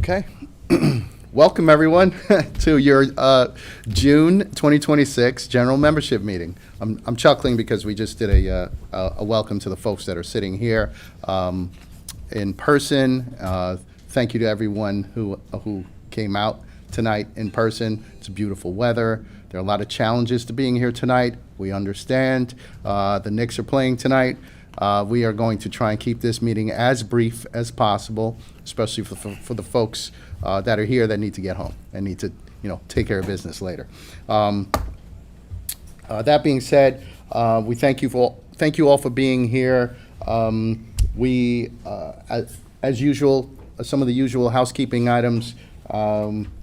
Okay. Welcome, everyone, to your June 2026 general membership meeting. I'm chuckling because we just did a welcome to the folks that are sitting here in person. Thank you to everyone who came out tonight in person. It's beautiful weather. There are a lot of challenges to being here tonight. We understand. The Knicks are playing tonight. We are going to try and keep this meeting as brief as possible, especially for the folks that are here that need to get home and need to, take care of business later. That being said, we thank you all for being here. We, as usual, some of the usual housekeeping items.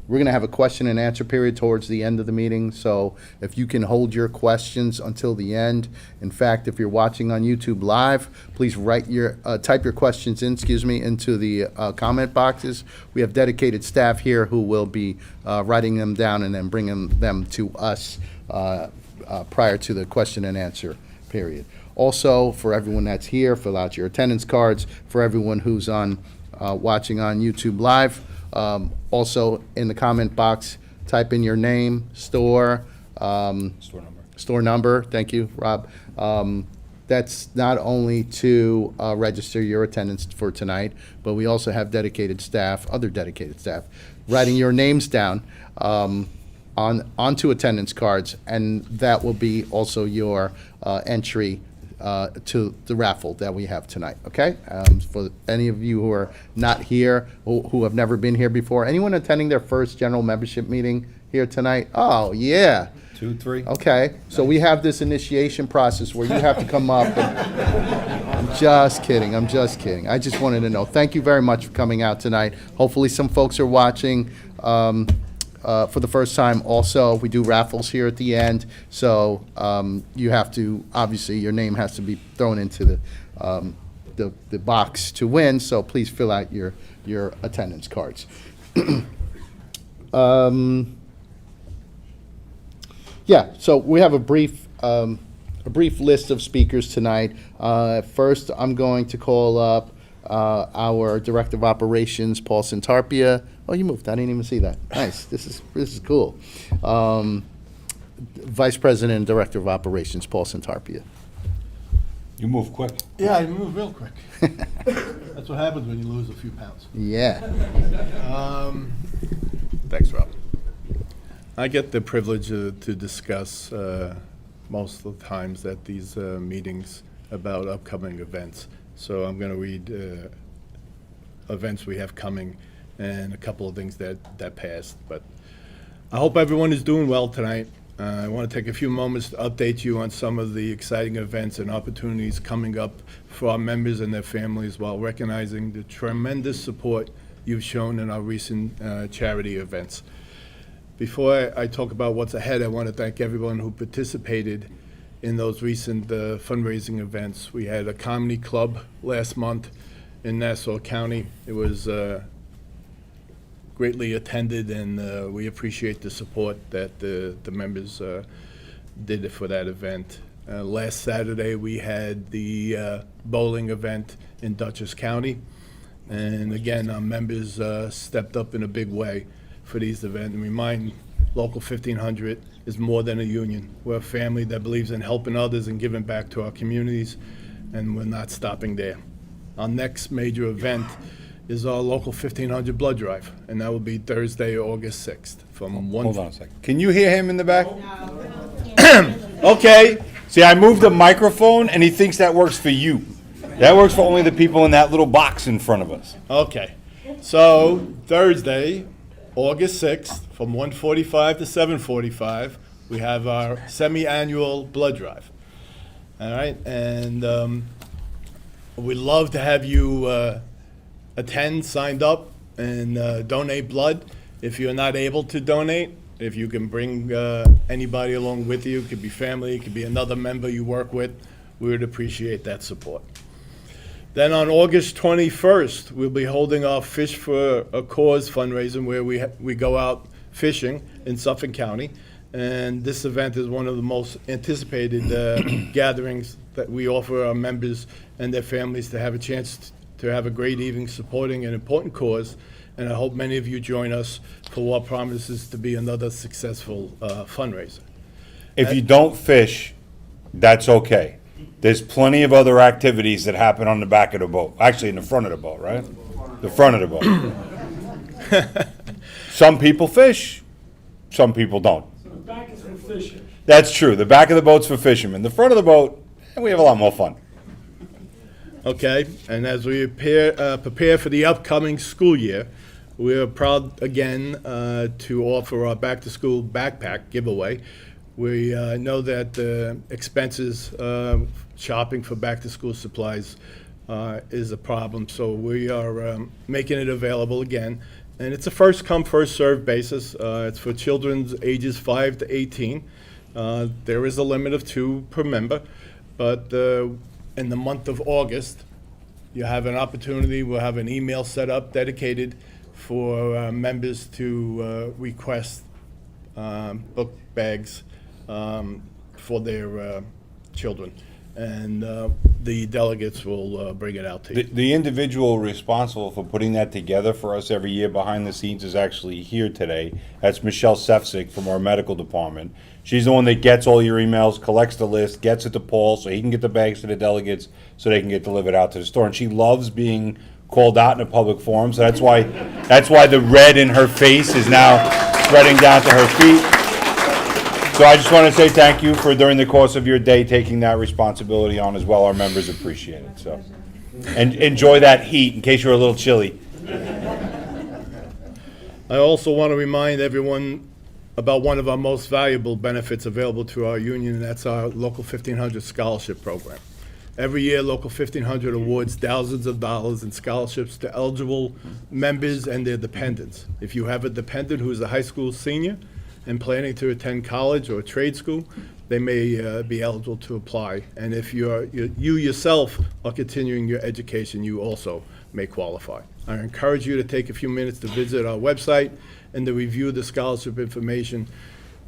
We're going to have a question and answer period towards the end of the meeting, so if you can hold your questions until the end. In fact, if you're watching on YouTube Live, please type your questions into the comment boxes. We have dedicated staff here who will be writing them down and then bringing them to us prior to the question and answer period. Also, for everyone that's here, fill out your attendance cards. For everyone who's watching on YouTube Live, also in the comment box, type in your name, store number. Thank you, Rob. That's not only to register your attendance for tonight, but we also have other dedicated staff, writing your names down onto attendance cards, and that will be also your entry to the raffle that we have tonight, okay? For any of you who are not here, who have never been here before, anyone attending their first general membership meeting here tonight? Oh, yeah. 2, 3. Okay, so we have this initiation process where you have to come up. I'm just kidding. I just wanted to know. Thank you very much for coming out tonight. Hopefully some folks are watching for the first time. Also, we do raffles here at the end, so you have to, obviously, your name has to be thrown into the box to win, so please fill out your attendance cards. Yeah, so we have a brief list of speakers tonight. First, I'm going to call up our Director of Operations, Paul Santarpia. Oh, you moved. I didn't even see that. Nice. This is cool. Vice President and Director of Operations, Paul Santarpia. You move quick. Yeah, I move real quick. That's what happens when you lose a few pounds. Yeah. Thanks, Rob. I get the privilege to discuss most of the times at these meetings about upcoming events. So I'm going to read events we have coming and a couple of things that passed. But I hope everyone is doing well tonight. I want to take a few moments to update you on some of the exciting events and opportunities coming up for our members and their families, while recognizing the tremendous support you've shown in our recent charity events. Before I talk about what's ahead, I want to thank everyone who participated in those recent fundraising events. We had a comedy club last month in Nassau County. It was greatly attended, and we appreciate the support that the members did for that event. Last Saturday, we had the bowling event in Dutchess County, and again, our members stepped up in a big way for these events. And remind Local 1500 is more than a union. We're a family that believes in helping others and giving back to our communities, and we're not stopping there. Our next major event is our Local 1500 blood drive, and that will be Thursday, August 6th from 1. Hold on a second. Can you hear him in the back? Okay. See, I moved the microphone, and he thinks that works for you. That works for only the people in that little box in front of us. Okay. So Thursday, August 6th, from 1:45 to 7:45, we have our semi-annual blood drive. All right, and we'd love to have you attend, signed up, and donate blood. If you're not able to donate, if you can bring anybody along with you, it could be family, it could be another member you work with, we would appreciate that support. Then on August 21st, we'll be holding our Fish for a Cause fundraiser, where we go out fishing in Suffolk County. And this event is one of the most anticipated gatherings that we offer our members and their families to have a chance to have a great evening supporting an important cause, and I hope many of you join us for what promises to be another successful fundraiser. If you don't fish, that's okay. There's plenty of other activities that happen on the back of the boat, actually in the front of the boat, right? The front of the boat. Some people fish, some people don't. The back is for fishing. That's true. The back of the boat's for fishermen. The front of the boat, we have a lot more fun. Okay, and as we prepare for the upcoming school year, we are proud again to offer our back-to-school backpack giveaway. We know that expenses, shopping for back-to-school supplies is a problem, so we are making it available again. And it's a first-come, first-served basis. It's for children's ages 5 to 18. There is a limit of 2 per member, but in the month of August, you have an opportunity, we'll have an email set up dedicated for members to request book bags for their children. And the delegates will bring it out to you. The individual responsible for putting that together for us every year behind the scenes is actually here today. That's Michelle Sefcik from our medical department. She's the one that gets all your emails, collects the list, gets it to Paul so he can get the bags to the delegates so they can get delivered out to the store. And she loves being called out in a public forum, so that's why the red in her face is now spreading down to her feet. So I just want to say thank you for, during the course of your day, taking that responsibility on as well. Our members appreciate it, so. And enjoy that heat in case you're a little chilly. I also want to remind everyone about one of our most valuable benefits available to our union, and that's our Local 1500 Scholarship Program. Every year, Local 1500 awards thousands of dollars in scholarships to eligible members and their dependents. If you have a dependent who is a high school senior and planning to attend college or trade school, they may be eligible to apply. And if you yourself are continuing your education, you also may qualify. I encourage you to take a few minutes to visit our website and to review the scholarship information.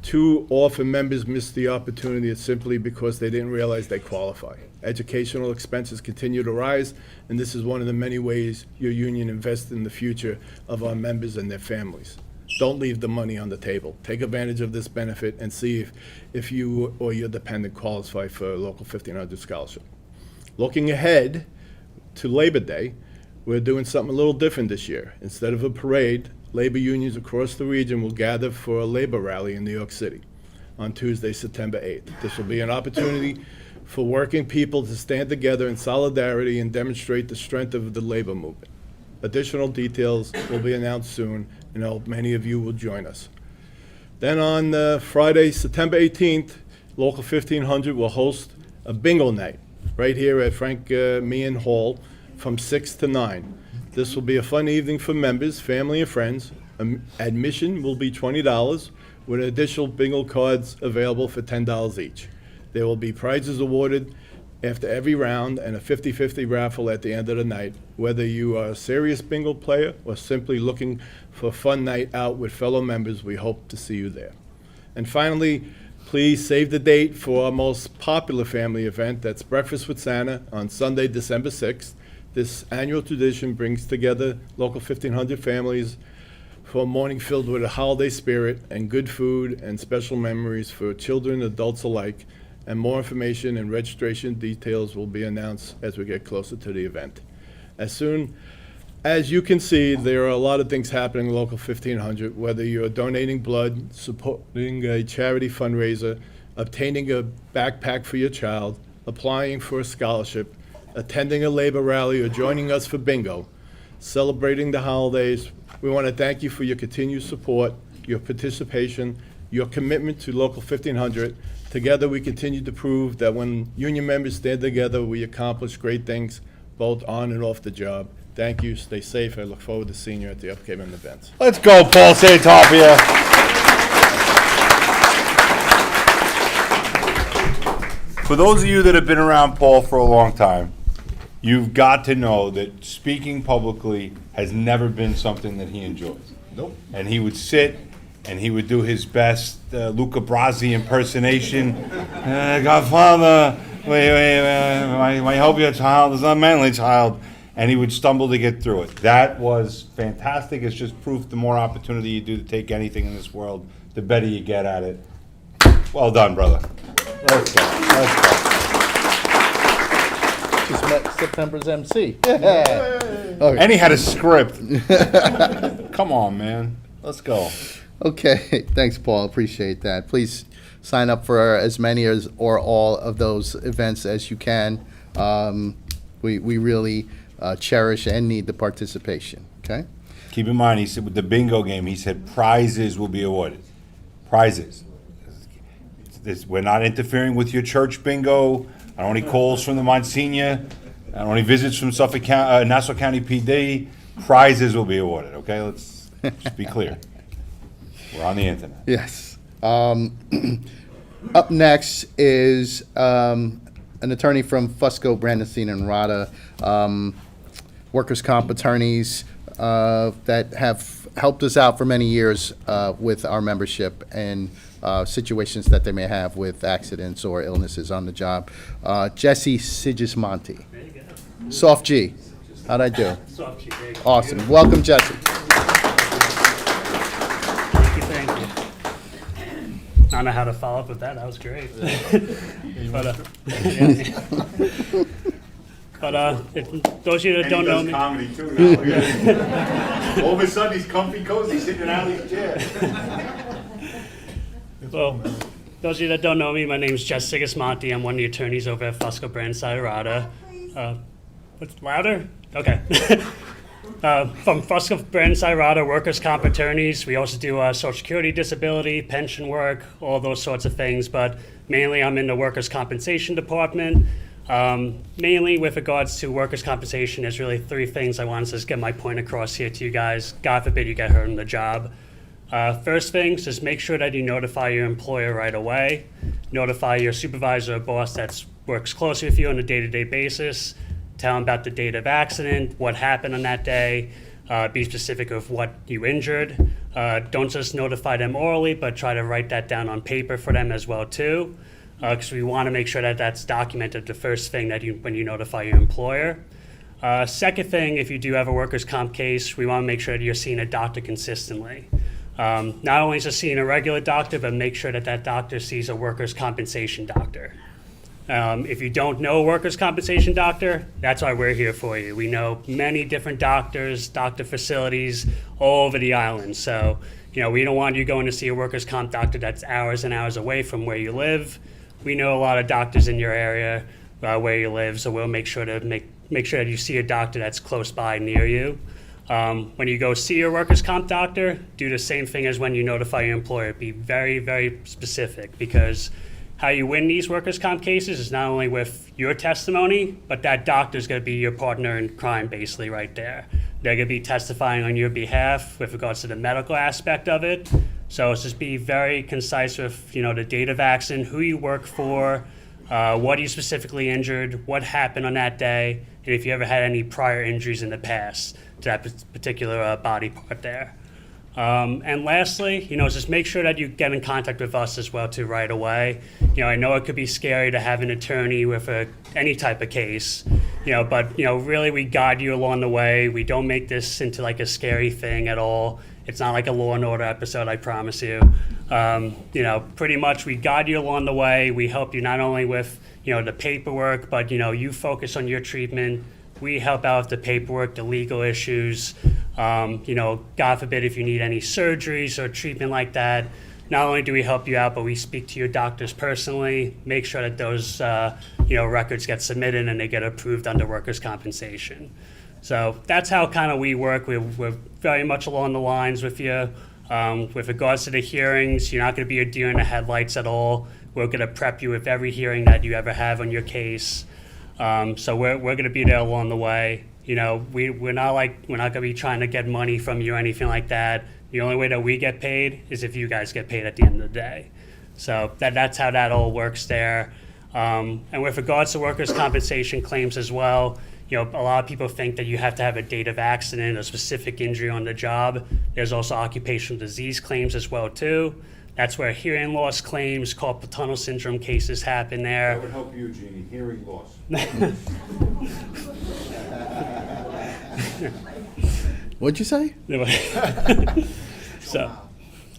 Too often, members miss the opportunity simply because they didn't realize they qualify. Educational expenses continue to rise, and this is one of the many ways your union invests in the future of our members and their families. Don't leave the money on the table. Take advantage of this benefit and see if you or your dependent qualify for a Local 1500 scholarship. Looking ahead to Labor Day, we're doing something a little different this year. Instead of a parade, labor unions across the region will gather for a labor rally in New York City on Tuesday, September 8th. This will be an opportunity for working people to stand together in solidarity and demonstrate the strength of the labor movement. Additional details will be announced soon, and I hope many of you will join us. Then on Friday, September 18th, Local 1500 will host a bingo night right here at Frank Meehan Hall from 6 to 9. This will be a fun evening for members, family, and friends. Admission will be $20, with additional bingo cards available for $10 each. There will be prizes awarded after every round and a 50-50 raffle at the end of the night. Whether you are a serious bingo player or simply looking for a fun night out with fellow members, we hope to see you there. And finally, please save the date for our most popular family event. That's Breakfast with Santa on Sunday, December 6th. This annual tradition brings together Local 1500 families for a morning filled with a holiday spirit and good food and special memories for children and adults alike. And more information and registration details will be announced as we get closer to the event. As soon as you can see, there are a lot of things happening in Local 1500, whether you're donating blood, supporting a charity fundraiser, obtaining a backpack for your child, applying for a scholarship, attending a labor rally, or joining us for bingo, celebrating the holidays. We want to thank you for your continued support, your participation, your commitment to Local 1500. Together, we continue to prove that when union members stand together, we accomplish great things, both on and off the job. Thank you. Stay safe. I look forward to seeing you at the upcoming events. Let's go, Paul Santopia. For those of you that have been around Paul for a long time, you've got to know that speaking publicly has never been something that he enjoys. Nope. And he would sit and he would do his best Luca Brasi impersonation. Godfather, I hope your child is a manly child. and he would stumble to get through it. That was fantastic. It's just proof the more opportunity you do to take anything in this world, the better you get at it. Well done, brother. Let's go. Let's go. Just met September's MC. Yeah. Okay. And he had a script. Come on, man. Let's go. Okay, thanks, Paul. Appreciate that. Please sign up for as many as or all of those events as you can. We really cherish and need the participation. Okay. Keep in mind, he said with the bingo game, he said prizes will be awarded. Prizes. We're not interfering with your church bingo. I don't want any calls from the Monsignor. I don't want any visits from Nassau County PD. Prizes will be awarded, okay? Let's just be clear. We're on the internet. Yes. Up next is an attorney from Fusco, Brandenstein, and Rada, workers' comp attorneys that have helped us out for many years with our membership and situations that they may have with accidents or illnesses on the job. Jesse Sigismonti. There you go. Soft G. How'd I do? Soft cheek, there you go. Awesome. Welcome, Jesse. Thank you. I don't know how to follow up with that. That was great. But if those of you that don't know me, comedy too now. All of a sudden, he's comfy cozy sitting in Ali's chair. well, those of you that don't know me, my name is Jess Sigismonti. I'm one of the attorneys over at Fusco Brandside Rada. What's louder? Okay. From Fusco Brandside Rada, workers' comp attorneys. We also do Social Security, disability, pension work, all those sorts of things. But mainly, I'm in the workers' compensation department. Mainly with regards to workers' compensation, there's really three things I want to just get my point across here to you guys. God forbid you get hurt on the job. First things, just make sure that you notify your employer right away. Notify your supervisor or boss that works closely with you on a day-to-day basis. Tell them about the date of accident, what happened on that day. Be specific of what you injured. Don't just notify them orally, but try to write that down on paper for them as well too. Because we want to make sure that that's documented the first thing that when you notify your employer. Second thing, if you do have a workers' comp case, we want to make sure that you're seeing a doctor consistently. Not only just seeing a regular doctor, but make sure that that doctor sees a workers' compensation doctor. If you don't know a workers' compensation doctor, that's why we're here for you. We know many different doctors, doctor facilities all over the island. So, we don't want you going to see a workers' comp doctor that's hours and hours away from where you live. We know a lot of doctors in your area where you live, so we'll make sure to make sure that you see a doctor that's close by near you. When you go see your workers' comp doctor, do the same thing as when you notify your employer. Be very, very specific, because how you win these workers' comp cases is not only with your testimony, but that doctor's going to be your partner in crime, basically, right there. They're going to be testifying on your behalf with regards to the medical aspect of it. So it's just be very concise with, the date of accident, who you work for, what you specifically injured, what happened on that day, and if you ever had any prior injuries in the past to that particular body part there. And lastly, just make sure that you get in contact with us as well too right away. I know it could be scary to have an attorney with any type of case, but really we guide you along the way. We don't make this into like a scary thing at all. It's not like a Law and Order episode, I promise you. Pretty much we guide you along the way. We help you not only with, the paperwork, but, you focus on your treatment. We help out with the paperwork, the legal issues. God forbid if you need any surgeries or treatment like that. Not only do we help you out, but we speak to your doctors personally, make sure that those, records get submitted and they get approved under workers' compensation. So that's how kind of we work. We're very much along the lines with you. With regards to the hearings, you're not going to be a deer in the headlights at all. We're going to prep you with every hearing that you ever have on your case. So we're going to be there along the way. We're not going to be trying to get money from you or anything like that. The only way that we get paid is if you guys get paid at the end of the day. So that's how that all works there. And with regards to workers' compensation claims as well, a lot of people think that you have to have a date of accident, a specific injury on the job. There's also occupational disease claims as well too. That's where hearing loss claims, carpal tunnel syndrome cases happen there. That would help you, Jeannie, hearing loss. What'd you say?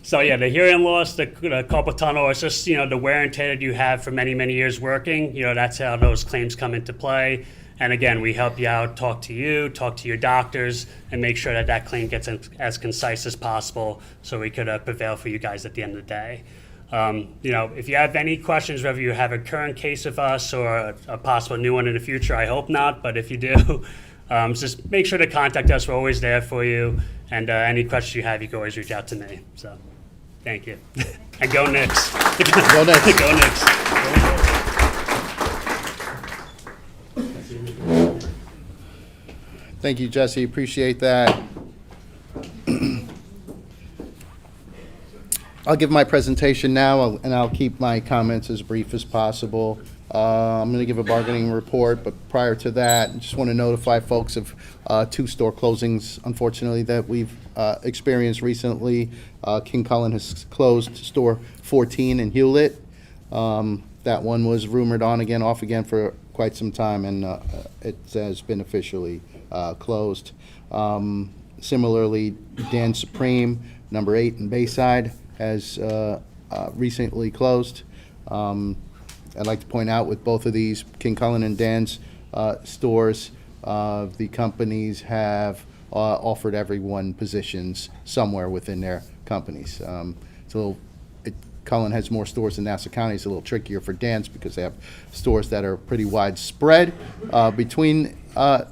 So yeah, the hearing loss, the carpal tunnel, it's just, the wear and tear that you have for many, many years working, that's how those claims come into play. And again, we help you out, talk to your doctors, and make sure that that claim gets as concise as possible so we could prevail for you guys at the end of the day. If you have any questions, whether you have a current case with us or a possible new one in the future, I hope not, but if you do, just make sure to contact us. We're always there for you. And any questions you have, you can always reach out to me. So, thank you. And go Knicks. Go Knicks. Go Knicks. Thank you, Jesse. Appreciate that. I'll give my presentation now, and I'll keep my comments as brief as possible. I'm going to give a bargaining report, but prior to that, I just want to notify folks of 2 store closings, unfortunately, that we've experienced recently. King Cullen has closed store 14 in Hewlett. That one was rumored on again, off again for quite some time, and it has been officially closed. Similarly, Dan Supreme, number 8 in Bayside, has recently closed. I'd like to point out with both of these, King Cullen and Dan's stores, the companies have offered everyone positions somewhere within their companies. Cullen has more stores in Nassau County. It's a little trickier for Dan's because they have stores that are pretty widespread between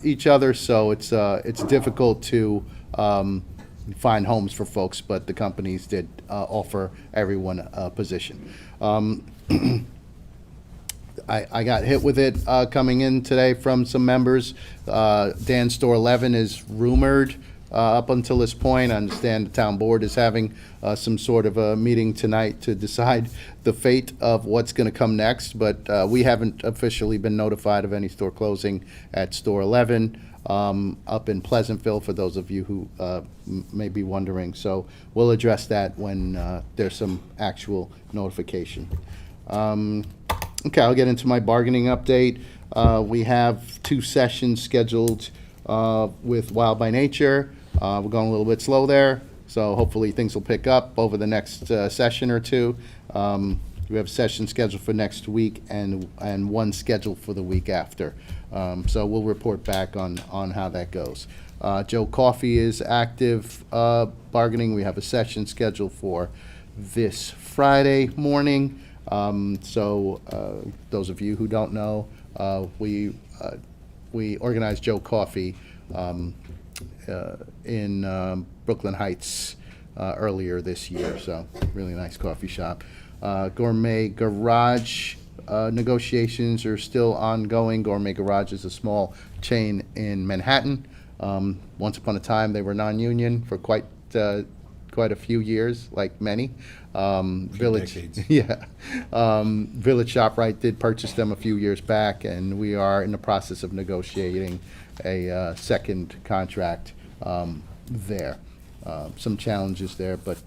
each other, so it's difficult to find homes for folks, but the companies did offer everyone a position. I got hit with it coming in today from some members. Dan's Store 11 is rumored up until this point. I understand the town board is having some sort of a meeting tonight to decide the fate of what's going to come next, but we haven't officially been notified of any store closing at Store 11 up in Pleasantville, for those of you who may be wondering. So we'll address that when there's some actual notification. Okay, I'll get into my bargaining update. We have 2 sessions scheduled with Wild by Nature. We're going a little bit slow there, so hopefully things will pick up over the next session or 2. We have a session scheduled for next week and one scheduled for the week after. So we'll report back on how that goes. Joe Coffey is active bargaining. We have a session scheduled for this Friday morning. So those of you who don't know, we organized Joe Coffey in Brooklyn Heights earlier this year. So really nice coffee shop. Gourmet Garage negotiations are still ongoing. Gourmet Garage is a small chain in Manhattan. Once upon a time, they were non-union for quite a few years, like many. Village, decades. yeah. Village ShopRite did purchase them a few years back, and we are in the process of negotiating a second contract there. Some challenges there, but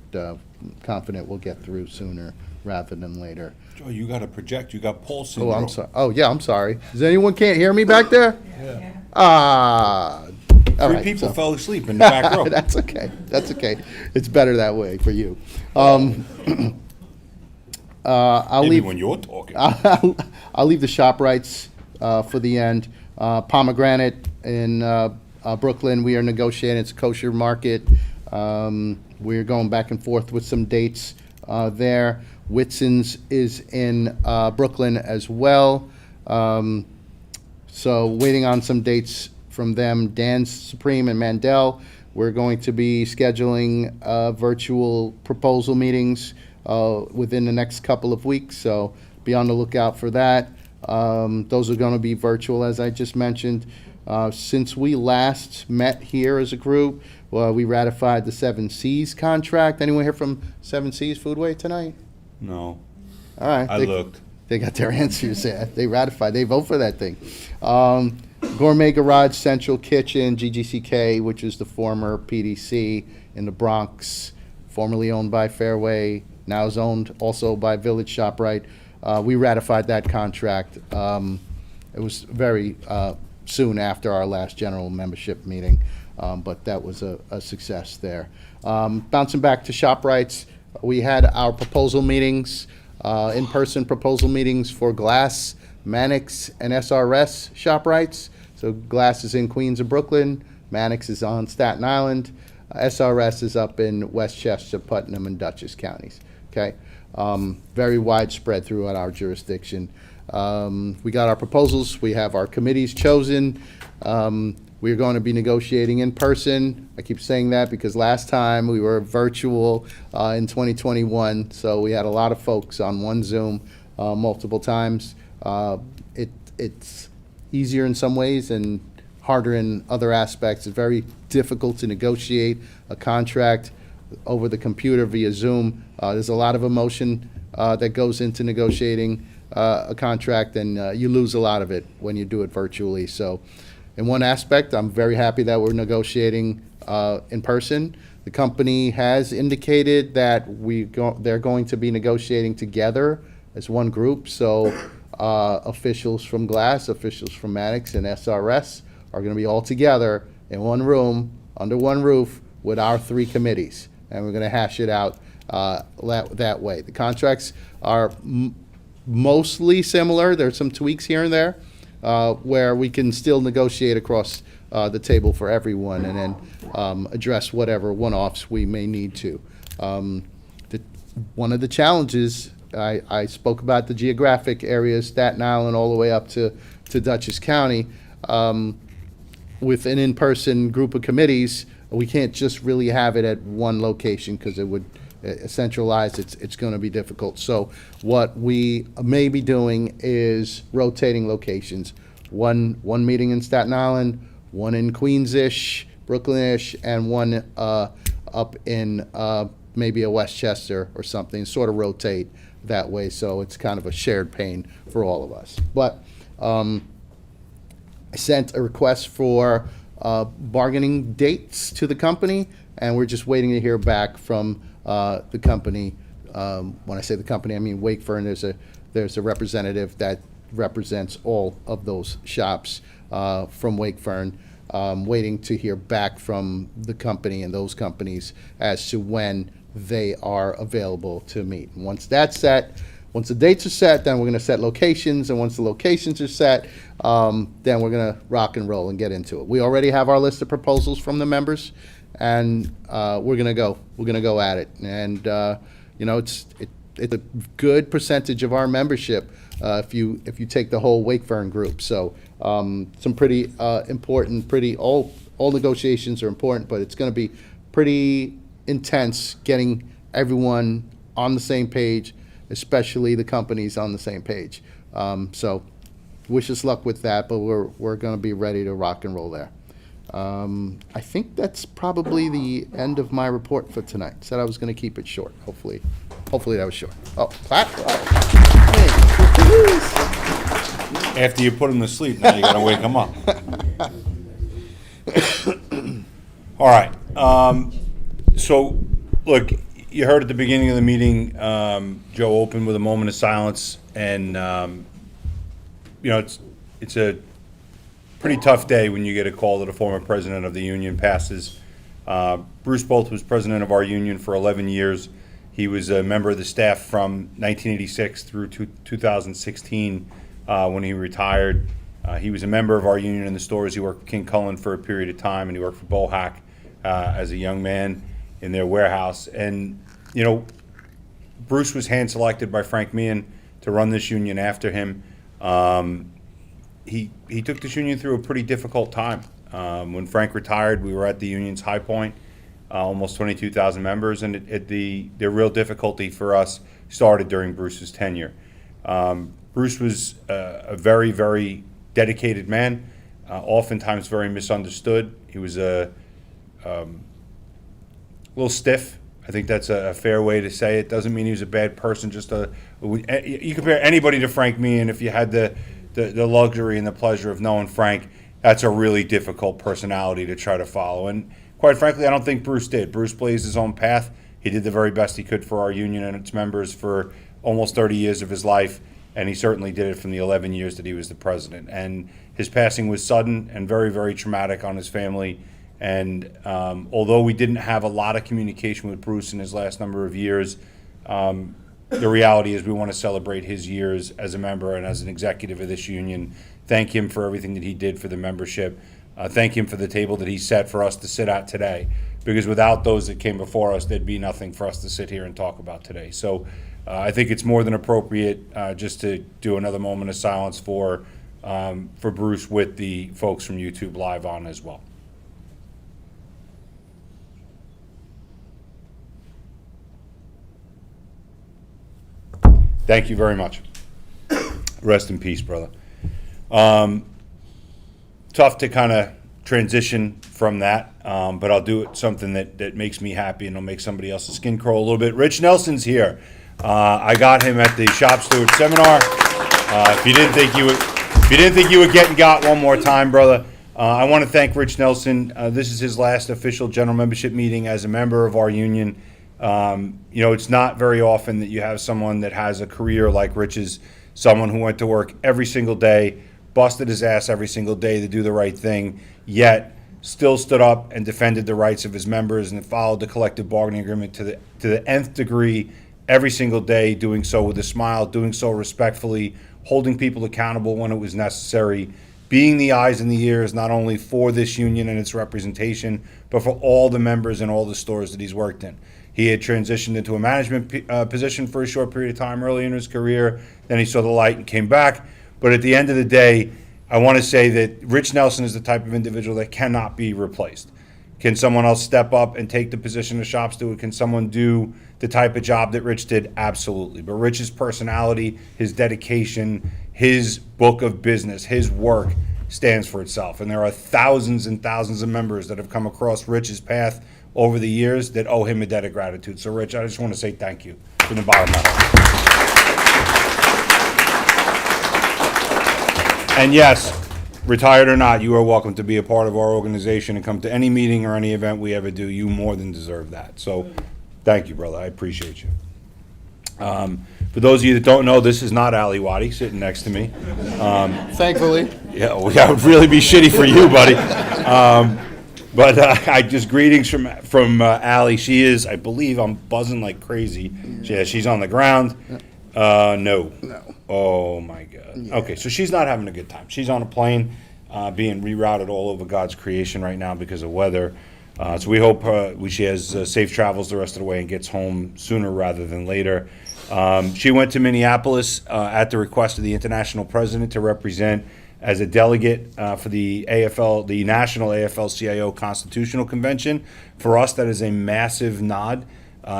confident we'll get through sooner rather than later. Joe, you got to project. You got Paul Oh, syndrome. I'm sorry. Oh, yeah, I'm sorry. Does anyone can't hear me back there? Yeah. All 3 right, people so- fell asleep in the back row. That's okay. That's okay. It's better that way for you. I'll Maybe leave. when you're talking. I'll leave the ShopRites for the end. Pomegranate in Brooklyn, we are negotiating. It's a kosher market. We're going back and forth with some dates there. Whitson's is in Brooklyn as well. So waiting on some dates from them. Dan's Supreme and Mandel, we're going to be scheduling virtual proposal meetings within the next couple of weeks, so be on the lookout for that. Those are going to be virtual, as I just mentioned. Since we last met here as a group, we ratified the 7 Cs contract. Anyone hear from 7 Cs Foodway tonight? No, All right. I looked. They got their answers. They ratified. They vote for that thing. Gourmet Garage, Central Kitchen, GGCK, which is the former PDC in the Bronx, formerly owned by Fairway, now is owned also by Village ShopRite. We ratified that contract. It was very soon after our last general membership meeting, but that was a success there. Bouncing back to ShopRite's, we had our proposal meetings, in-person proposal meetings for Glass, Mannix, and SRS ShopRite's. So Glass is in Queens and Brooklyn, Mannix is on Staten Island, SRS is up in Westchester, Putnam, and Dutchess counties, okay? Very widespread throughout our jurisdiction. We got our proposals, we have our committees chosen. We're going to be negotiating in person. I keep saying that because last time we were virtual in 2021, so we had a lot of folks on one Zoom multiple times. It's easier in some ways and harder in other aspects. It's very difficult to negotiate a contract over the computer via Zoom. There's a lot of emotion that goes into negotiating a contract, and you lose a lot of it when you do it virtually. So in one aspect, I'm very happy that we're negotiating in person. The company has indicated that they're going to be negotiating together as one group. So officials from Glass, officials from Mannix, and SRS are going to be all together in one room, under one roof, with our three committees. And we're going to hash it out that way. The contracts are mostly similar. There's some tweaks here and there where we can still negotiate across the table for everyone and then address whatever one-offs we may need to. One of the challenges, I spoke about the geographic areas, Staten Island all the way up to Dutchess County. With an in-person group of committees, we can't just really have it at one location because it would centralize, it's going to be difficult. So what we may be doing is rotating locations. One meeting in Staten Island, one in Queens-ish, Brooklyn-ish, and one up in maybe a Westchester or something, sort of rotate that way. So it's kind of a shared pain for all of us. But I sent a request for bargaining dates to the company, and we're just waiting to hear back from the company. When I say the company, I mean Wakefern. There's a representative that represents all of those shops from Wakefern, waiting to hear back from the company and those companies as to when they are available to meet. And once that's set, once the dates are set, then we're going to set locations, and once the locations are set, then we're going to rock and roll and get into it. We already have our list of proposals from the members, and we're going to go at it. And you know, it's a good percentage of our membership if you take the whole Wakefern group. So some pretty important, all negotiations are important, but it's going to be pretty intense getting everyone on the same page, especially the companies on the same page. So wish us luck with that, but we're going to be ready to rock and roll there. I think that's probably the end of my report for tonight. Said I was going to keep it short. Hopefully that was short. Oh, clap. Oh. After you put him to sleep, now you gotta wake him up. All right, so, look, you heard at the beginning of the meeting, Joe opened with a moment of silence, and, you know, it's a pretty tough day when you get a call that a former president of the union passes. Bruce Bolt was president of our union for 11 years. He was a member of the staff from 1986 through 2016 when he retired. He was a member of our union in the stores. He worked for King Cullen for a period of time, and he worked for Bohack as a young man in their warehouse. And, you know, Bruce was hand-selected by Frank Meehan to run this union after him. He took this union through a pretty difficult time. When Frank retired, we were at the union's high point, almost 22,000 members, and the real difficulty for us started during Bruce's tenure. Bruce was a very, very dedicated man, oftentimes very misunderstood. He was a little stiff. I think that's a fair way to say it. Doesn't mean he was a bad person. You compare anybody to Frank Meehan, if you had the luxury and the pleasure of knowing Frank, that's a really difficult personality to try to follow. And quite frankly, I don't think Bruce did. Bruce blazed his own path. He did the very best he could for our union and its members for almost 30 years of his life. and he certainly did it from the 11 years that he was the president. And his passing was sudden and very, very traumatic on his family. And although we didn't have a lot of communication with Bruce in his last number of years, the reality is we want to celebrate his years as a member and as an executive of this union. Thank him for everything that he did for the membership. Thank him for the table that he set for us to sit at today. Because without those that came before us, there'd be nothing for us to sit here and talk about today. So I think it's more than appropriate just to do another moment of silence for Bruce with the folks from YouTube Live on as well. Thank you very much. Rest in peace, brother. Tough to kind of transition from that, but I'll do it something that makes me happy and will make somebody else's skin crawl a little bit. Rich Nelson's here. I got him at the Shop Steward seminar. If you didn't think you would get and got one more time, brother, I want to thank Rich Nelson. This is his last official general membership meeting as a member of our union. It's not very often that you have someone that has a career like Rich's, someone who went to work every single day, busted his ass every single day to do the right thing, yet still stood up and defended the rights of his members and followed the collective bargaining agreement to the nth degree every single day, doing so with a smile, doing so respectfully, holding people accountable when it was necessary, being the eyes and the ears not only for this union and its representation, but for all the members and all the stores that he's worked in. He had transitioned into a management position for a short period of time early in his career. Then he saw the light and came back. But at the end of the day, I want to say that Rich Nelson is the type of individual that cannot be replaced. Can someone else step up and take the position of shop steward? Can someone do the type of job that Rich did? Absolutely. But Rich's personality, his dedication, his book of business, his work stands for itself. And there are thousands and thousands of members that have come across Rich's path over the years that owe him a debt of gratitude. So, Rich, I just want to say thank you from the bottom of my heart. And yes, retired or not, you are welcome to be a part of our organization and come to any meeting or any event we ever do. You more than deserve that. So, thank you, brother. I appreciate you. For those of you that don't know, this is not Ali Wadi sitting next to me. Thankfully. Yeah, well, that would really be shitty for you, buddy. But I just greetings from Allie. She is, I believe, I'm buzzing like crazy. Yeah, she's on the ground. No. Oh my God. Yeah. Okay, so she's not having a good time. She's on a plane, being rerouted all over God's creation right now because of weather. So we hope she has safe travels the rest of the way and gets home sooner rather than later. She went to Minneapolis at the request of the international president to represent as a delegate for the AFL, the National AFL-CIO Constitutional Convention. For us, that is a massive nod.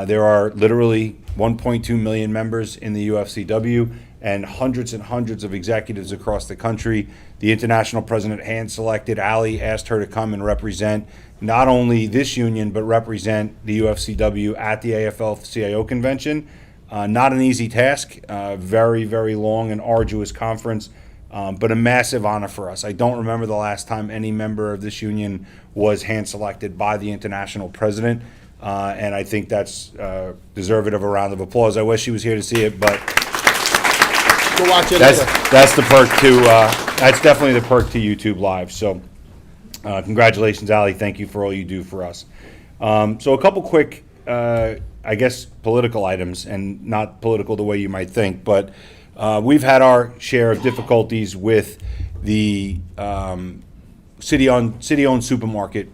There are literally 1.2 million members in the UFCW and hundreds of executives across the country. The international president hand-selected Ali, asked her to come and represent not only this union, but represent the UFCW at the AFL-CIO Convention. Not an easy task, very, very long and arduous conference. But a massive honor for us. I don't remember the last time any member of this union was hand-selected by the international president, and I think that's deserving of a round of applause. I wish she was here to see it, but Go watch it that's later. that's the perk to that's definitely the perk to YouTube Live. So, congratulations, Ali. Thank you for all you do for us. So, a couple quick, I guess, political items, and not political the way you might think, but. We've had our share of difficulties with the city-owned supermarket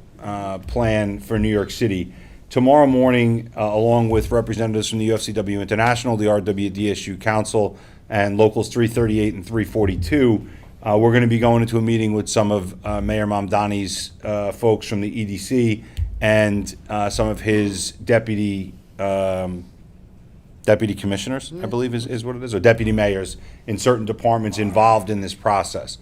plan for New York City. Tomorrow morning, along with representatives from the UFCW International, the RWDSU Council, and Locals 338 and 342, we're going to be going into a meeting with some of Mayor Mamdani's folks from the EDC and some of his deputy commissioners, I believe is what it is, or deputy mayors in certain departments involved in this process.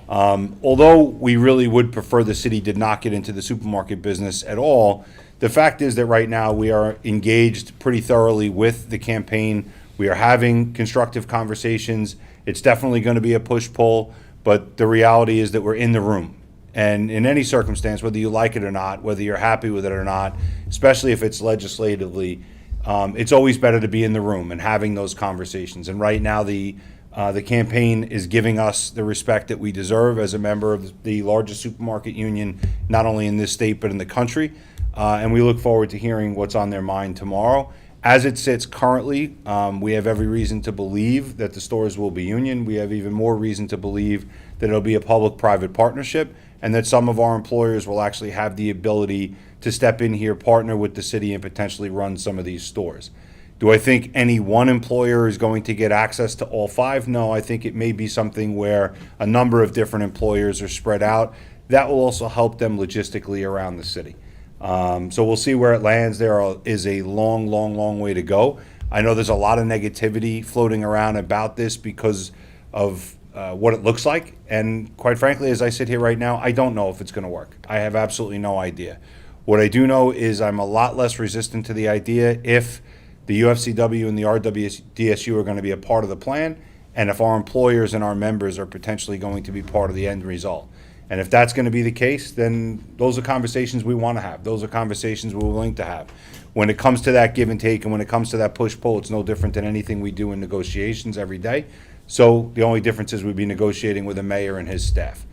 Although we really would prefer the city did not get into the supermarket business at all, the fact is that right now we are engaged pretty thoroughly with the campaign. We are having constructive conversations. It's definitely going to be a push-pull, but the reality is that we're in the room. And in any circumstance, whether you like it or not, whether you're happy with it or not, especially if it's legislatively, it's always better to be in the room and having those conversations. And right now, the The campaign is giving us the respect that we deserve as a member of the largest supermarket union, not only in this state, but in the country. And we look forward to hearing what's on their mind tomorrow. As it sits currently, we have every reason to believe that the stores will be union. We have even more reason to believe that it'll be a public-private partnership, and that some of our employers will actually have the ability to step in here, partner with the city, and potentially run some of these stores. Do I think any one employer is going to get access to all five? No, I think it may be something where a number of different employers are spread out. That will also help them logistically around the city. So we'll see where it lands. There is a long, long, long way to go. I know there's a lot of negativity floating around about this because of what it looks like. And quite frankly, as I sit here right now, I don't know if it's going to work. I have absolutely no idea. What I do know is I'm a lot less resistant to the idea if the UFCW and the RWDSU are going to be a part of the plan, and if our employers and our members are potentially going to be part of the end result. And if that's going to be the case, then those are conversations we want to have. Those are conversations we're willing to have. When it comes to that give and take, and when it comes to that push-pull, it's no different than anything we do in negotiations every day. So the only difference is we'd be negotiating with the mayor and his staff.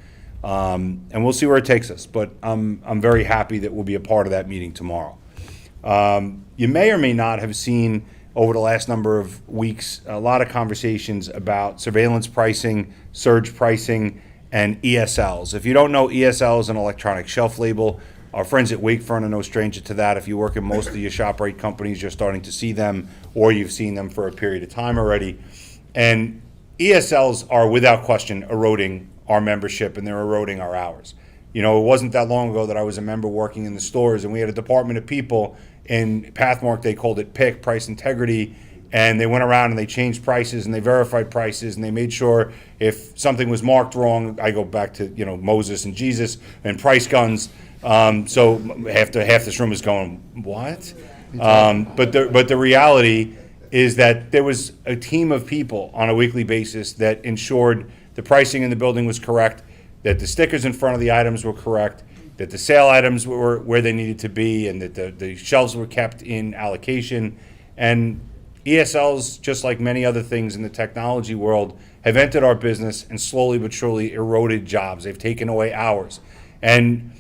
And we'll see where it takes us. But I'm very happy that we'll be a part of that meeting tomorrow. You may or may not have seen over the last number of weeks a lot of conversations about surveillance pricing, surge pricing, and ESLs. If you don't know, ESL is an electronic shelf label. Our friends at Wakefern are no stranger to that. If you work in most of your ShopRite companies, you're starting to see them, or you've seen them for a period of time already. And ESLs are, without question, eroding our membership, and they're eroding our hours. You know, it wasn't that long ago that I was a member working in the stores, and we had a department of people in Pathmark. They called it PIC, Price Integrity, and they went around and they changed prices and they verified prices and they made sure if something was marked wrong, I go back to, you know, Moses and Jesus and price guns. So half this room is going, what? But the reality is that there was a team of people on a weekly basis that ensured the pricing in the building was correct, that the stickers in front of the items were correct, that the sale items were where they needed to be, and that the shelves were kept in allocation. And ESLs, just like many other things in the technology world, have entered our business and slowly but surely eroded jobs. They've taken away hours. And,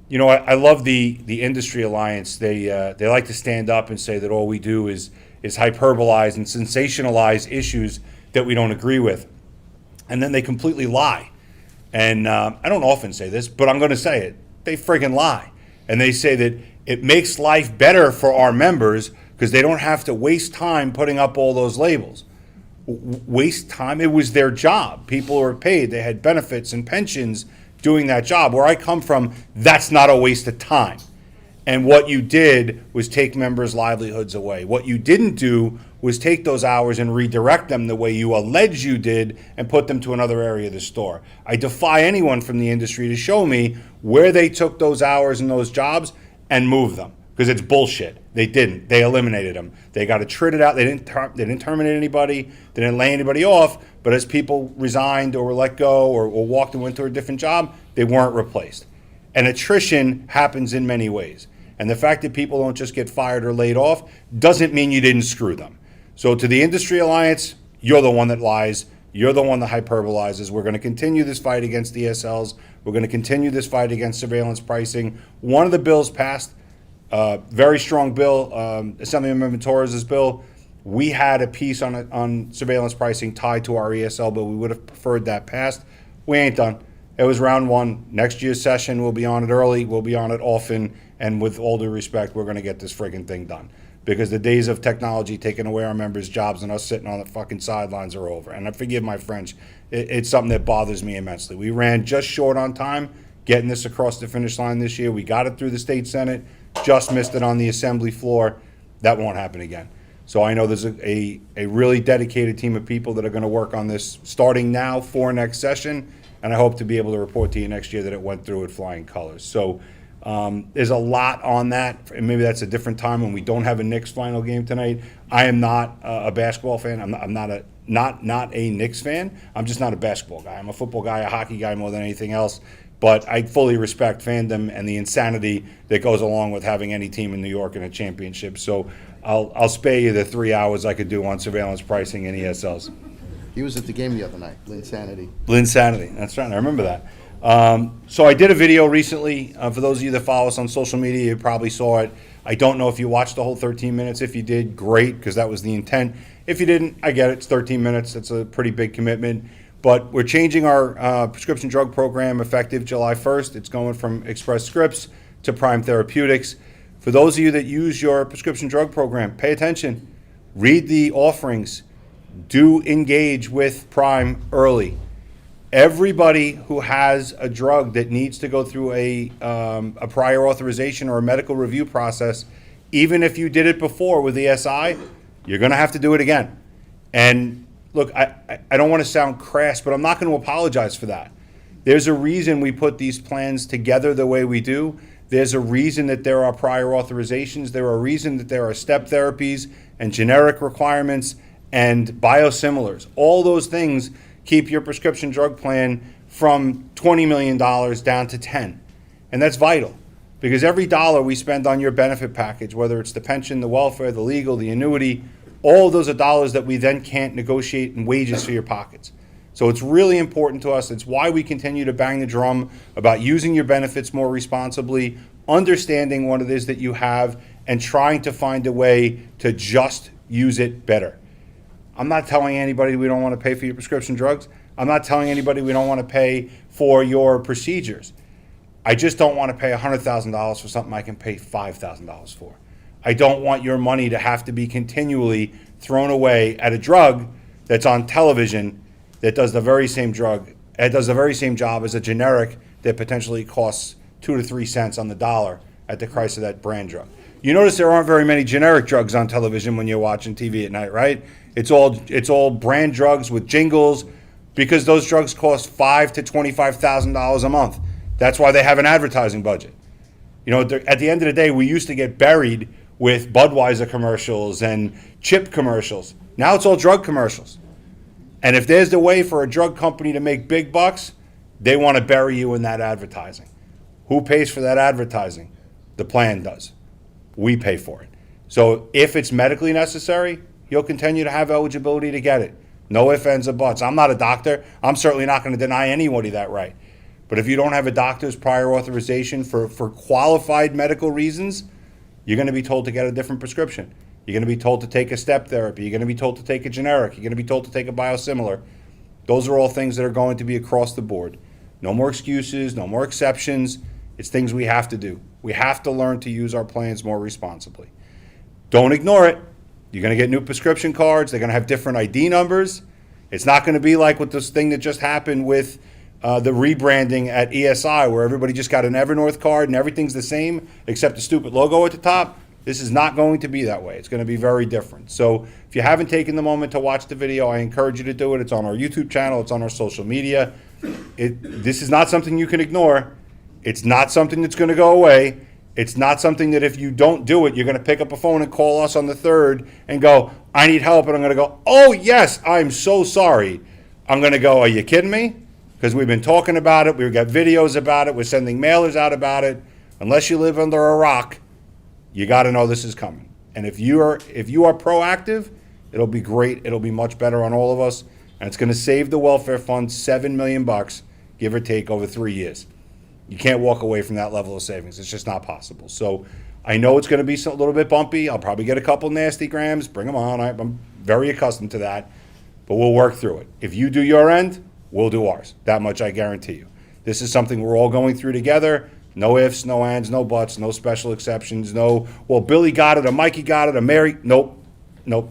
you know, I love the industry alliance. They like to stand up and say that all we do is hyperbolize and sensationalize issues that we don't agree with. And then they completely lie. And I don't often say this, but I'm going to say it. They friggin' lie. And they say that it makes life better for our members because they don't have to waste time putting up all those labels. Waste time? It was their job. People were paid. They had benefits and pensions doing that job. Where I come from, that's not a waste of time. And what you did was take members' livelihoods away. What you didn't do was take those hours and redirect them the way you allege you did and put them to another area of the store. I defy anyone from the industry to show me where they took those hours and those jobs and moved them, because it's bullshit. They didn't. They eliminated them. They got it tritted out. They didn't terminate anybody. They didn't lay anybody off. But as people resigned or were let go or walked and went to a different job, they weren't replaced. And attrition happens in many ways. And the fact that people don't just get fired or laid off doesn't mean you didn't screw them. So to the Industry Alliance, you're the one that lies. You're the one that hyperbolizes. We're going to continue this fight against ESLs. We're going to continue this fight against surveillance pricing. One of the bills passed, very strong bill, Assemblymember Torres' bill. We had a piece on surveillance pricing tied to our ESL bill. We would have preferred that passed. We ain't done. It was round one. Next year's session, we'll be on it early. We'll be on it often. And with all due respect, we're going to get this friggin' thing done. Because the days of technology taking away our members' jobs and us sitting on the fucking sidelines are over. And I forgive my French. It's something that bothers me immensely. We ran just short on time getting this across the finish line this year. We got it through the state Senate, just missed it on the assembly floor. That won't happen again. So I know there's a really dedicated team of people that are going to work on this starting now for next session. And I hope to be able to report to you next year that it went through with flying colors. So there's a lot on that, and maybe that's a different time when we don't have a Knicks final game tonight. I am not a basketball fan. I'm not a Knicks fan. I'm just not a basketball guy. I'm a football guy, a hockey guy more than anything else. But I fully respect fandom and the insanity that goes along with having any team in New York in a championship. So I'll spare you the 3 hours I could do on surveillance pricing and ESLs. He was at the game the other night, Linsanity. Linsanity, that's right, I remember that. So I did a video recently, for those of you that follow us on social media, you probably saw it. I don't know if you watched the whole 13 minutes. If you did, great, because that was the intent. If you didn't, I get it, it's 13 minutes, it's a pretty big commitment. But we're changing our prescription drug program effective July 1st. It's going from Express Scripts to Prime Therapeutics. For those of you that use your prescription drug program, pay attention, read the offerings, do engage with Prime early. Everybody who has a drug that needs to go through a prior authorization or a medical review process, even if you did it before with ESI, you're going to have to do it again. And look, I don't want to sound crass, but I'm not going to apologize for that. There's a reason we put these plans together the way we do. There's a reason that there are prior authorizations. There are a reason that there are step therapies and generic requirements and biosimilars. All those things keep your prescription drug plan from $20 million down to 10. And that's vital, because every dollar we spend on your benefit package, whether it's the pension, the welfare, the legal, the annuity, all of those are dollars that we then can't negotiate in wages for your pockets. So it's really important to us. It's why we continue to bang the drum about using your benefits more responsibly, understanding what it is that you have, and trying to find a way to just use it better. I'm not telling anybody we don't want to pay for your prescription drugs. I'm not telling anybody we don't want to pay for your procedures. I just don't want to pay $100,000 for something I can pay $5,000 for. I don't want your money to have to be continually thrown away at a drug that's on television that does the very same drug, it does the very same job as a generic that potentially costs 2 to 3 cents on the dollar at the price of that brand drug. You notice there aren't very many generic drugs on television when you're watching TV at night, right? It's all brand drugs with jingles, because those drugs cost $5,000 to $25,000 a month. That's why they have an advertising budget. You know, at the end of the day, we used to get buried with Budweiser commercials and chip commercials. Now it's all drug commercials. And if there's the way for a drug company to make big bucks, they want to bury you in that advertising. Who pays for that advertising? The plan does. We pay for it. So if it's medically necessary, you'll continue to have eligibility to get it. No ifs, ands, or buts. I'm not a doctor. I'm certainly not going to deny anybody that right. But if you don't have a doctor's prior authorization for qualified medical reasons, you're going to be told to get a different prescription. You're going to be told to take a step therapy. You're going to be told to take a generic. You're going to be told to take a biosimilar. Those are all things that are going to be across the board. No more excuses, no more exceptions. It's things we have to do. We have to learn to use our plans more responsibly. Don't ignore it. You're going to get new prescription cards. They're going to have different ID numbers. It's not going to be like with this thing that just happened with the rebranding at ESI, where everybody just got an Evernorth card and everything's the same except the stupid logo at the top. This is not going to be that way. It's going to be very different. So if you haven't taken the moment to watch the video, I encourage you to do it. It's on our YouTube channel. It's on our social media. This is not something you can ignore. It's not something that's going to go away. It's not something that if you don't do it, you're going to pick up a phone and call us on the 3rd and go, I need help. And I'm going to go, oh, yes, I'm so sorry. I'm going to go, are you kidding me? Because we've been talking about it. We've got videos about it. We're sending mailers out about it. Unless you live under a rock, you got to know this is coming. And if you are proactive, it'll be great. It'll be much better on all of us. And it's going to save the welfare fund $7 million, give or take, over 3 years. You can't walk away from that level of savings. It's just not possible. So I know it's going to be a little bit bumpy. I'll probably get a couple nasty grams. Bring them on. I'm very accustomed to that. But we'll work through it. If you do your end, we'll do ours. That much I guarantee you. This is something we're all going through together. No ifs, no ands, no buts, no special exceptions, no, well, Billy got it, or Mikey got it, or Mary. Nope,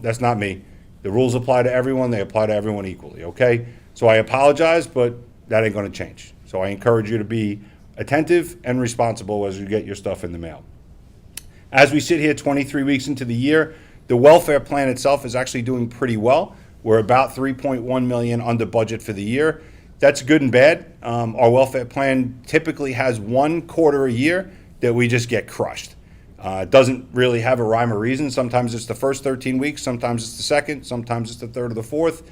that's not me. The rules apply to everyone. They apply to everyone equally, okay? So I apologize, but that ain't going to change. So I encourage you to be attentive and responsible as you get your stuff in the mail. As we sit here 23 weeks into the year, the welfare plan itself is actually doing pretty well. We're about $3.1 million under budget for the year. That's good and bad. Our welfare plan typically has 1 quarter a year that we just get crushed. It doesn't really have a rhyme or reason. Sometimes it's the first 13 weeks, sometimes it's the second, sometimes it's the third or the fourth.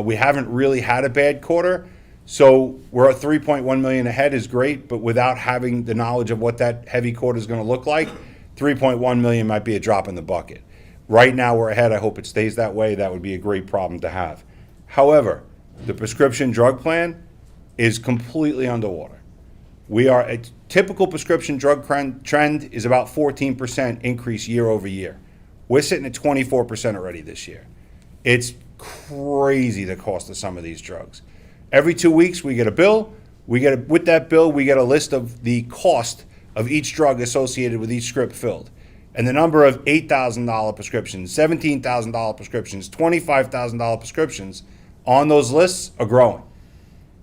We haven't really had a bad quarter. So we're at 3.1 million ahead is great, but without having the knowledge of what that heavy quarter is going to look like, 3.1 million might be a drop in the bucket. Right now we're ahead. I hope it stays that way. That would be a great problem to have. However, the prescription drug plan is completely underwater. A typical prescription drug trend is about 14% increase year over year. We're sitting at 24% already this year. It's crazy the cost of some of these drugs. Every 2 weeks we get a bill. With that bill, we get a list of the cost of each drug associated with each script filled. And the number of $8,000 prescriptions, $17,000 prescriptions, $25,000 prescriptions on those lists are growing.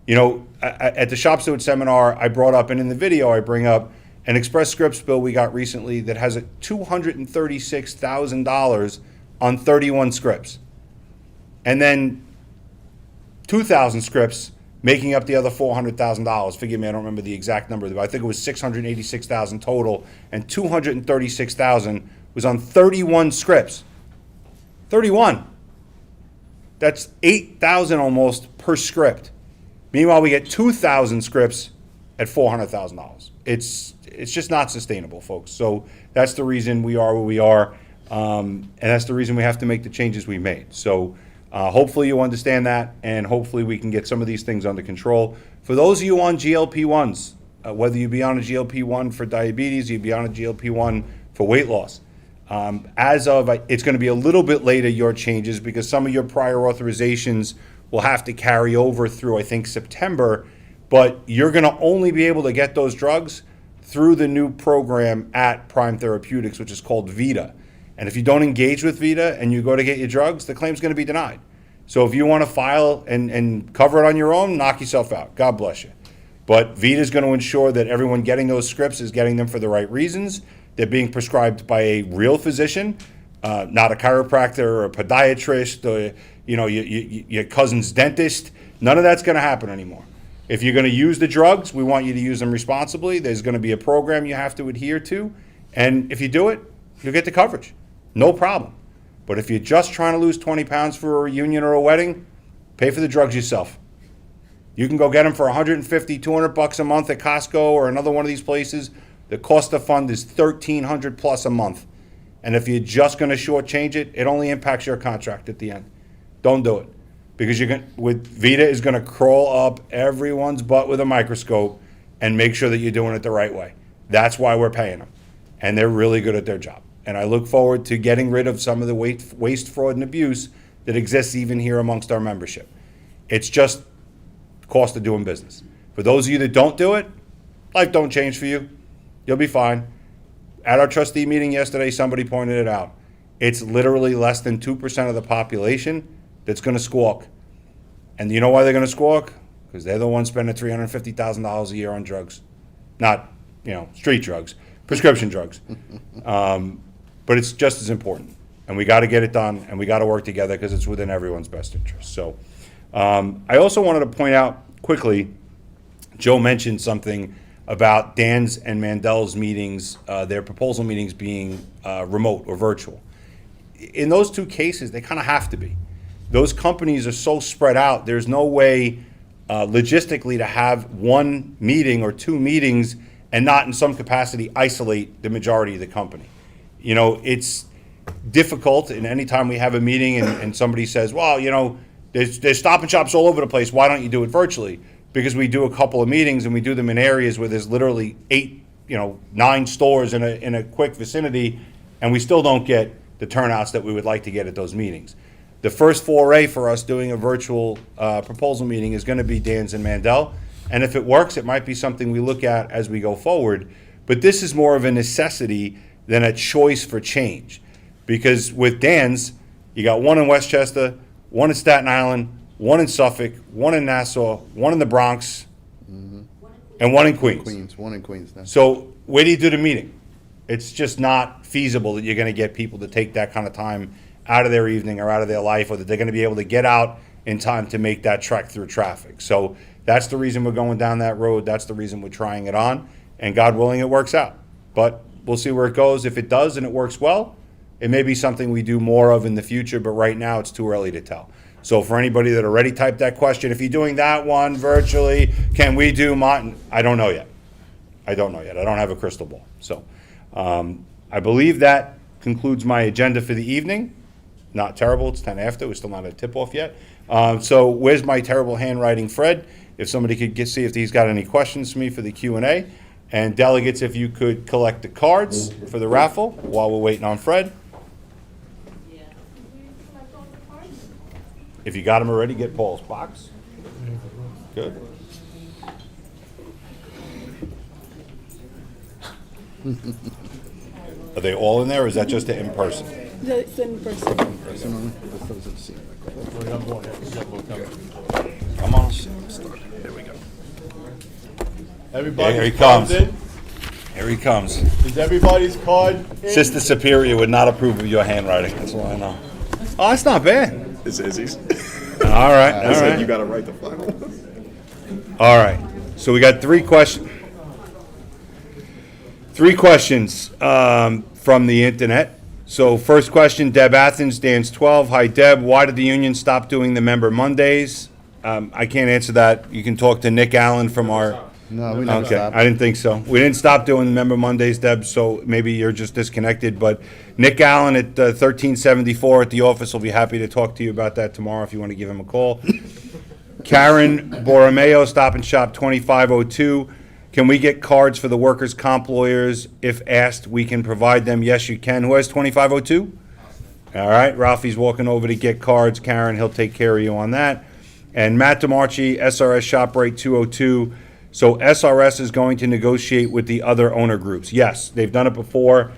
You know, at the Shop Steward seminar, I brought up, and in the video I bring up, an Express Scripts bill we got recently that has a $236,000 on 31 scripts. And then 2,000 scripts making up the other $400,000. Forgive me, I don't remember the exact number, but I think it was $686,000 total, and $236,000 was on 31 scripts. 31. That's $8,000 almost per script. Meanwhile, we get 2,000 scripts at $400,000. It's just not sustainable, folks. So that's the reason we are where we are, and that's the reason we have to make the changes we made. So hopefully you understand that, and hopefully we can get some of these things under control. For those of you on GLP-1s, whether you be on a GLP-1 for diabetes, you be on a GLP-1 for weight loss, it's going to be a little bit later, your changes, because some of your prior authorizations will have to carry over through, I think, September, but you're going to only be able to get those drugs through the new program at Prime Therapeutics, which is called Vita. And if you don't engage with Vita and you go to get your drugs, the claim's going to be denied. So if you want to file and cover it on your own, knock yourself out. God bless you. But Vita is going to ensure that everyone getting those scripts is getting them for the right reasons. They're being prescribed by a real physician, not a chiropractor or a podiatrist or your cousin's dentist. None of that's going to happen anymore. If you're going to use the drugs, we want you to use them responsibly. There's going to be a program you have to adhere to. And if you do it, you'll get the coverage. No problem. But if you're just trying to lose 20 pounds for a reunion or a wedding, pay for the drugs yourself. You can go get them for $150, $200 a month at Costco or another one of these places. The cost of fund is $1,300 plus a month. And if you're just going to shortchange it, it only impacts your contract at the end. Don't do it. Because Vita is going to crawl up everyone's butt with a microscope and make sure that you're doing it the right way. That's why we're paying them. And they're really good at their job. And I look forward to getting rid of some of the waste, fraud, and abuse that exists even here amongst our membership. It's just cost of doing business. For those of you that don't do it, life don't change for you. You'll be fine. At our trustee meeting yesterday, somebody pointed it out. It's literally less than 2% of the population that's going to squawk. And you know why they're going to squawk? Because they're the ones spending $350,000 a year on drugs. Not, street drugs, prescription drugs. But it's just as important. And we got to get it done, and we got to work together because it's within everyone's best interest. So I also wanted to point out quickly, Joe mentioned something about Dan's and Mandel's meetings, their proposal meetings being remote or virtual. In those two cases, they kind of have to be. Those companies are so spread out, there's no way logistically to have one meeting or two meetings and not in some capacity isolate the majority of the company. It's difficult, and anytime we have a meeting and somebody says, well, there's Stop and Shops all over the place, why don't you do it virtually? Because we do a couple of meetings and we do them in areas where there's literally 9 stores in a quick vicinity, and we still don't get the turnouts that we would like to get at those meetings. The first foray for us doing a virtual proposal meeting is going to be Dan's and Mandel, and if it works, it might be something we look at as we go forward. But this is more of a necessity than a choice for change, because with Dan's, you got one in Westchester, one in Staten Island, one in Suffolk, one in Nassau, one in the Bronx, and one in Queens. One in Queens now. So where do you do the meeting? It's just not feasible that you're going to get people to take that kind of time out of their evening or out of their life, or that they're going to be able to get out in time to make that trek through traffic. So that's the reason we're going down that road. That's the reason we're trying it on. And God willing, it works out. But we'll see where it goes. If it does and it works well, it may be something we do more of in the future, but right now it's too early to tell. So for anybody that already typed that question, if you're doing that one virtually, can we do mine? I don't know yet. I don't have a crystal ball. So I believe that concludes my agenda for the evening. not terrible. It's 10 after. We're still not at tip-off yet. So where's my terrible handwriting, Fred? If somebody could see if he's got any questions for me for the Q&A. And delegates, if you could collect the cards for the raffle while we're waiting on Fred. If you got them already, get Paul's box. Good. Are they all in there, or is that just the in-person? It's in person. Come on. There we go. Everybody. Here he comes. in? Here he comes. Is everybody's card in? Sister Superior would not approve of your handwriting, that's all I know. Oh, that's not bad. It's Izzy's. All right, I all said you right. gotta write the final. All right, so we got three questions. From the internet. So first question, Deb Athens, Dan's 12. Hi, Deb. Why did the union stop doing the member Mondays? I can't answer that. You can talk to Nick Allen from our. No, we never Okay, stopped. I didn't think so. We didn't stop doing member Mondays, Deb, so maybe you're just disconnected. But Nick Allen at 1374 at the office will be happy to talk to you about that tomorrow if you want to give him a call. Karen Borromeo, Stop and Shop 2502. Can we get cards for the workers' comp lawyers? If asked, we can provide them. Yes, you can. Who has 2502? All right, Ralphie's walking over to get cards. Karen, he'll take care of you on that. And Matt DeMarchi, SRS ShopRite 202. So SRS is going to negotiate with the other owner groups. Yes, they've done it before.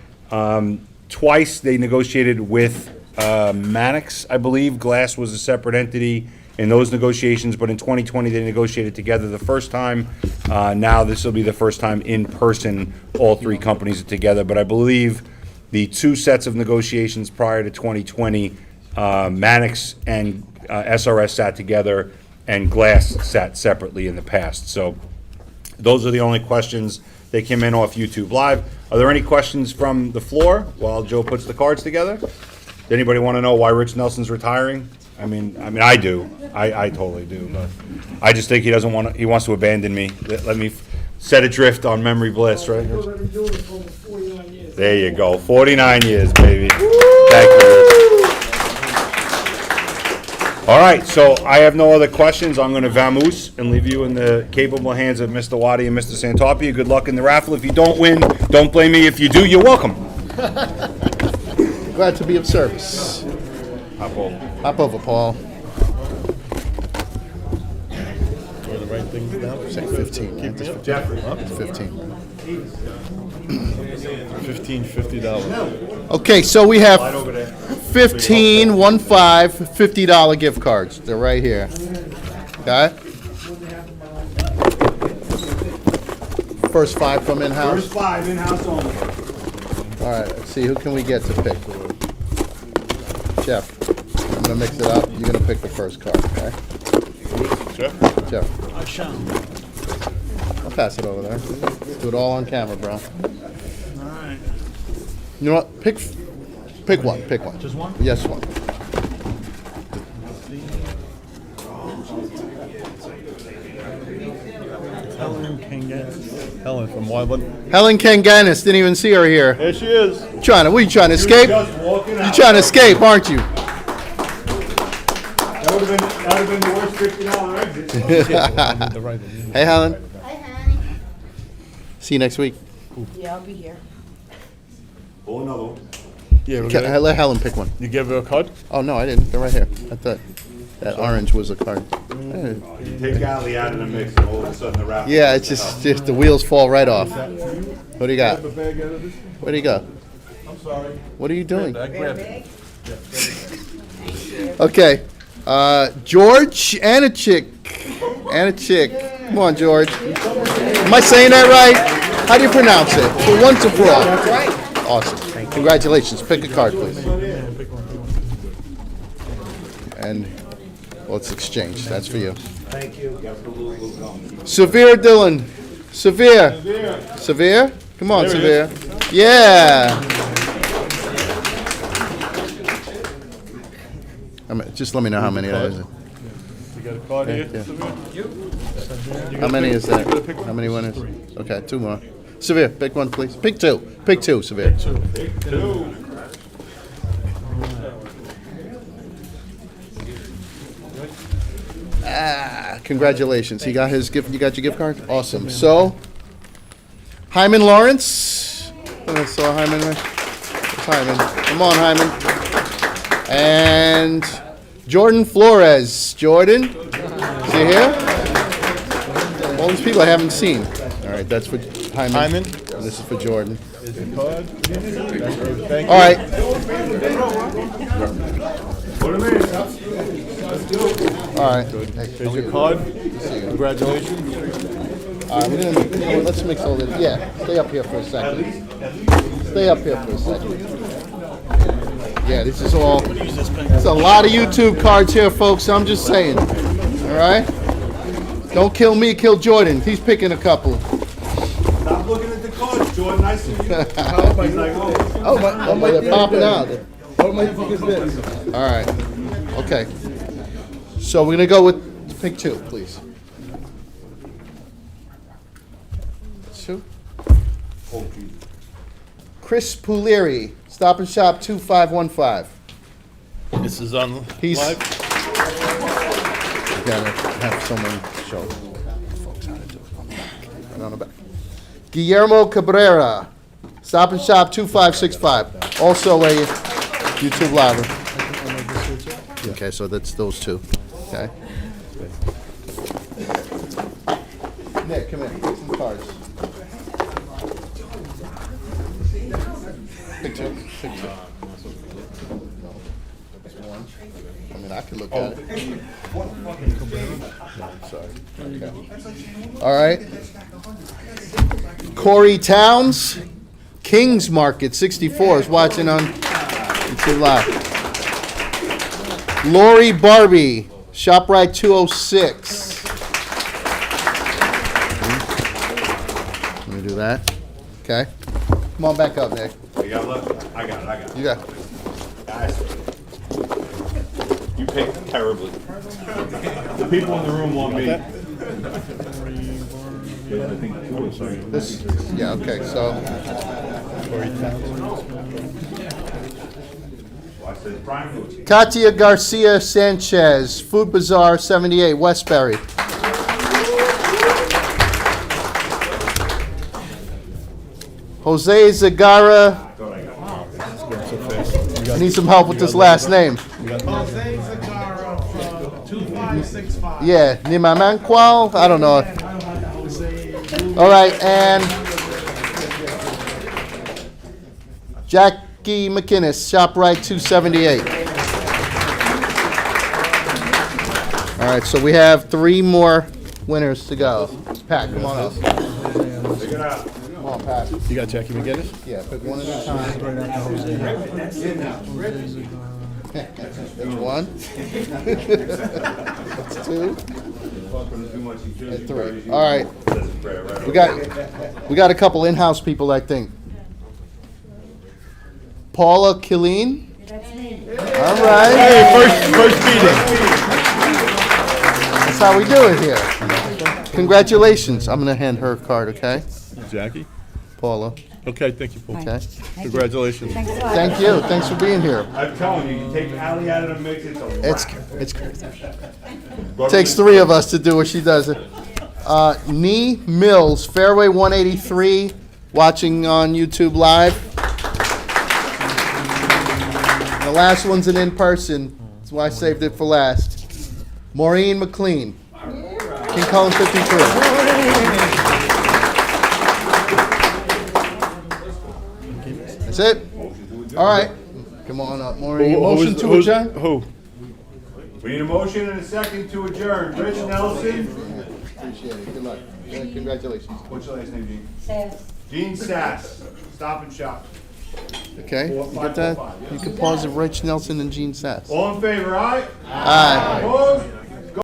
Twice they negotiated with Mannix, I believe. Glass was a separate entity in those negotiations, but in 2020 they negotiated together the first time. Now this will be the first time in person, all three companies are together. But I believe the two sets of negotiations prior to 2020, Mannix and SRS sat together and Glass sat separately in the past. So those are the only questions. They came in off YouTube Live. Are there any questions from the floor while Joe puts the cards together? Does anybody want to know why Rich Nelson's retiring? I mean, I do. I totally do. But I just think he doesn't want to. He wants to abandon me. Let me set adrift on memory bliss, right? There you go. 49 years, baby. Thank you. All right, so I have no other questions. I'm going to vamoose and leave you in the capable hands of Mr. Waddy and Mr. Santopia. Good luck in the raffle. If you don't win, don't blame me. If you do, you're welcome. Glad to be of service. Hop over. Hop over, Paul. Are the right things down? Say 15, man. It's Jeffrey. 15. $50. Okay, so we have Right over there. 15, $50 gift cards. They're right here. Okay? First 5 from in-house. First 5 in-house only. All right, let's see, who can we get to pick? Jeff, I'm gonna mix it up. You're gonna pick the first card, okay? Jeff. I'll pass it over there. Do it all on camera, bro. Alright. You know what? Pick one. Pick one. Just one? Yes, one. Helen Kanganis. Helen from Wyland. Helen Kanganis, didn't even see her here. There she is. What you trying to escape? Just walking out. You trying to escape, aren't you? That would have been the worst $50 exit. Hey, Helen. Hi, honey. See you next week. Yeah, I'll be here. Pull another one. Yeah, we're Okay, gonna, let Helen pick one. you gave her a card? Oh, no, I didn't. They're right here. I thought that orange was a card. You take Ali out of the mix and all of a sudden the raffle. Yeah, it's just the wheels fall right off. What do you got? Where do you go? I'm sorry. What are you doing? I grabbed it. Okay, George Anichik. Anichik. Come on, George. Am I saying that right? How do you pronounce it? For once and for all. That's right. Awesome. Congratulations. Pick a card, please. And let's exchange. That's for you. Thank you. Severe Dillon. Severe? Come on, Severe. Yeah. Just let me know how many that is. You got a card here? Yeah. How many is that? How many winners? Okay, 2 more. Severe, pick one, please. Pick 2. Pick 2, Severe. Congratulations. He got his gift. You got your gift card? Awesome. So, Hyman Lawrence. I saw Hyman. Where's Hyman? Come on, Hyman. And Jordan Flores. Jordan, is he here? All these people I haven't seen. All right, that's for Hyman. Hyman? And this is for Jordan. Is the card? Thank All right. All right. There's your card. Congratulations. All right, we're gonna, you know what, let's mix all this. Yeah, stay up here for a second. Stay up here for a second. Yeah, this is all, it's a lot of YouTube cards here, folks, I'm just saying. All right? Don't kill me, kill Jordan. He's picking a couple. Stop looking at the cards, Jordan. I see you. He's like, oh. Oh, they're popping out. What might you think is this? All right, okay. So we're gonna go with, pick two, please. Two. Chris Pulieri, Stop and Shop 2515. This is on He's- live? Gotta have someone show folks how to do it on the back. Right on the back. Guillermo Cabrera, Stop and Shop 2565, also a YouTube live. Okay, so that's those two. Okay. Nick, come in. Take some cards. Pick two. Pick two. That's one. I mean, I could look at it. Sorry. Okay. All right. Corey Towns, Kings Market 64 is watching on YouTube Live. Lori Barbie, ShopRite 206. Let me do that. Okay. Come on back up, Nick. You got luck. I got it. You got. Guys, you picked terribly. The people in the room want me. This. Yeah. Okay. So. I said, Brian Lewis. Katia Garcia Sanchez, Food Bazaar 78, Westbury. Jose Zagara. I need some help with this last name. Jose Zagara from 2565. Yeah, Nimamanqual? I don't know. All right, and Jackie McInnes, ShopRite 278. All right, so we have three more winners to go. Pat, come on up. Come on, Pat. You got Jackie McGinnis? Yeah, pick one at a time. That's one. That's two. And three. All right. We got a couple in-house people, I think. Paula Killeen. All right. Hey, first meeting. That's how we do it here. Congratulations. I'm gonna hand her a card, okay? Jackie? Paula. Okay, thank you, Paul. Okay. Congratulations. Thank you. Thanks for being here. I'm telling you, you take Ally out of the mix, it's a It's wrap. crazy. Takes three of us to do what she does. Nee Mills, Fairway 183, watching on YouTube Live. And the last one's an in-person. That's why I saved it for last. Maureen McLean, King Cullen 53. That's it? All right. Come on up, Maureen. Motion to adjourn? Who? We need a motion and a second to adjourn. Rich Nelson. Appreciate it. Good luck. Congratulations. What's your last name, Gene? Gene Sass. Stop and Shop. Okay, you get that? You can pause it, Rich Nelson and Gene Sass. All in favor, aye? Aye. Opposed?